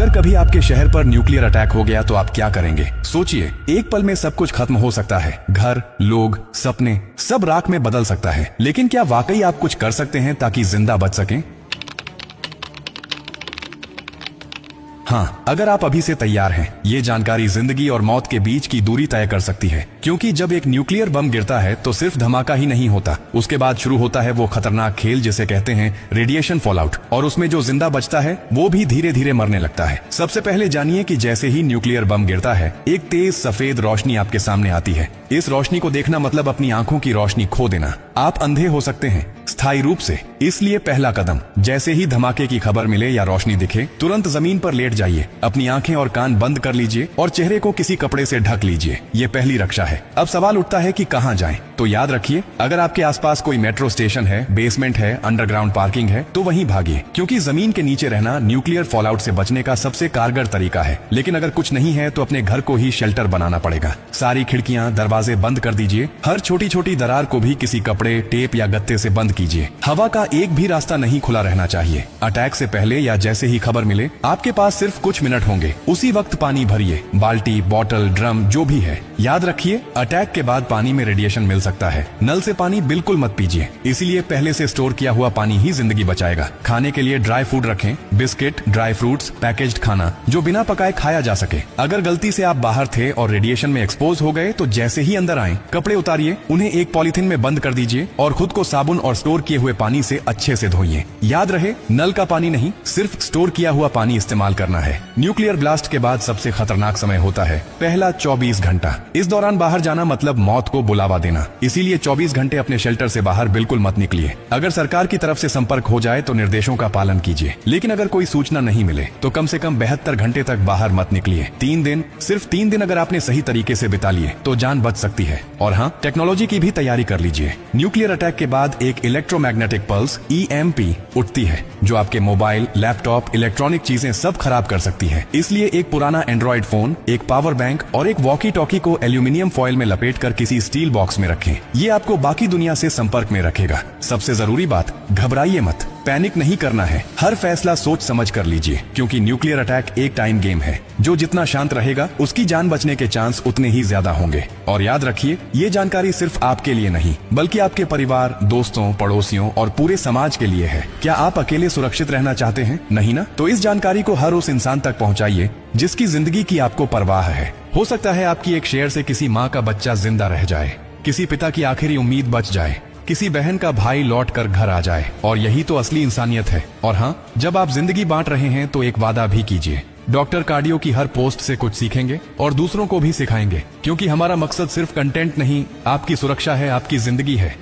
अगर कभी आपके शहर पर न्यूक्लियर अटैक हो गया तो आप क्या करेंगे? सोचिए, एक पल में सब कुछ खत्म हो सकता है। घर, लोग, सपने, सब राख में बदल सकता है। लेकिन क्या वाकई आप कुछ कर सकते हैं ताकि जिंदा बच सकें? हाँ, अगर आप अभी से तैयार हैं, ये जानकारी जिंदगी और मौत के बीच की दूरी तय कर सकती है। क्योंकि जब एक न्यूक्लियर बम गिरता है तो सिर्फ धमाका ही नहीं होता, उसके बाद शुरू होता है वो खतरनाक खेल जिसे कहते हैं रेडिएशन फॉलआउट। और उसमें जो जिंदा बचता है वो भी धीरे धीरे मरने लगता है। सबसे पहले जानिए कि जैसे ही न्यूक्लियर बम गिरता है, एक तेज सफेद रोशनी आपके सामने आती है। इस रोशनी को देखना मतलब अपनी आंखों की रोशनी खो देना। आप अंधे हो सकते हैं स्थायी रूप से। इसलिए पहला कदम, जैसे ही धमाके की खबर मिले या रोशनी दिखे, तुरंत जमीन पर लेट जाइए, अपनी आंखें और कान बंद कर लीजिए और चेहरे को किसी कपड़े से ढक लीजिए। ये पहली रक्षा है। अब सवाल उठता है कि कहां जाएं? तो याद रखिए, अगर आपके आसपास कोई मेट्रो स्टेशन है, बेसमेंट है, अंडरग्राउंड पार्किंग है, तो वहीं भागिए, क्योंकि जमीन के नीचे रहना न्यूक्लियर फॉलआउट से बचने का सबसे कारगर तरीका है। लेकिन अगर कुछ नहीं है तो अपने घर को ही शेल्टर बनाना पड़ेगा। सारी खिड़कियां, दरवाजे बंद कर दीजिए। हर छोटी छोटी दरार को भी किसी कपड़े, टेप या गत्ते से बंद कीजिए। हवा का एक भी रास्ता नहीं खुला रहना चाहिए। अटैक से पहले या जैसे ही खबर मिले, आपके पास सिर्फ कुछ मिनट होंगे। उसी वक्त पानी भरिए, बाल्टी, बोतल, ड्रम, जो भी है। याद रखिए, अटैक के बाद पानी में रेडिएशन मिल सकता है। नल से पानी बिल्कुल मत पीजिए, इसीलिए पहले से स्टोर किया हुआ पानी ही जिंदगी बचाएगा। खाने के लिए ड्राई फूड रखें, बिस्किट, ड्राई फ्रूट्स, पैकेज्ड खाना जो बिना पकाए खाया जा सके। अगर गलती से आप बाहर थे और रेडिएशन में एक्सपोज हो गए तो जैसे ही अंदर आए, कपड़े उतारिए, उन्हें एक पॉलिथीन में बंद कर दीजिए और खुद को साबुन और स्टोर किए हुए पानी से अच्छे से धोइए। याद रहे, नल का पानी नहीं, सिर्फ स्टोर किया हुआ पानी इस्तेमाल करना है। न्यूक्लियर ब्लास्ट के बाद सबसे खतरनाक समय होता है पहला 24 घंटा। इस दौरान बाहर जाना मतलब मौत को बुलावा देना। इसीलिए 24 घंटे अपने शेल्टर से बाहर बिल्कुल मत निकलिए। अगर सरकार की तरफ से संपर्क हो जाए तो निर्देशों का पालन कीजिए, लेकिन अगर कोई सूचना नहीं मिले तो कम से कम 72 घंटे तक बाहर मत निकलिए। 3 दिन, सिर्फ 3 दिन अगर आपने सही तरीके से बिता लिए तो जान बच सकती है। और हाँ, टेक्नोलॉजी की भी तैयारी कर लीजिए। न्यूक्लियर अटैक के बाद एक इलेक्ट्रोमैग्नेटिक पल्स EMP उठती है, जो आपके मोबाइल, लैपटॉप, इलेक्ट्रॉनिक चीजें सब खराब कर सकती है। इसलिए एक पुराना एंड्रॉइड फोन, एक पावर बैंक और एक वॉकी टॉकी को एल्यूमिनियम फॉइल में लपेटकर किसी स्टील बॉक्स में रखें। ये आपको बाकी दुनिया से संपर्क में रखेगा। सबसे जरूरी बात, घबराइए मत, पैनिक नहीं करना है। हर फैसला सोच समझ कर लीजिए, क्योंकि न्यूक्लियर अटैक एक टाइम गेम है। जो जितना शांत रहेगा, उसकी जान बचने के चांस उतने ही ज्यादा होंगे। और याद रखिए, ये जानकारी सिर्फ आपके लिए नहीं, बल्कि आपके परिवार, दोस्तों, पड़ोसियों और पूरे समाज के लिए है। क्या आप अकेले सुरक्षित रहना चाहते हैं? नहीं ना? तो इस जानकारी को हर उस इंसान तक पहुंचाइए जिसकी जिंदगी की आपको परवाह है। हो सकता है आपकी एक शेयर से किसी माँ का बच्चा जिंदा रह जाए, किसी पिता की आखिरी उम्मीद बच जाए, किसी बहन का भाई लौट कर घर आ जाए। और यही तो असली इंसानियत है। और हाँ, जब आप जिंदगी बांट रहे हैं तो एक वादा भी कीजिए। डॉक्टर कार्डियो की हर पोस्ट से कुछ सीखेंगे और दूसरों को भी सिखाएंगे, क्योंकि हमारा मकसद सिर्फ कंटेंट नहीं, आपकी सुरक्षा है, आपकी जिंदगी है।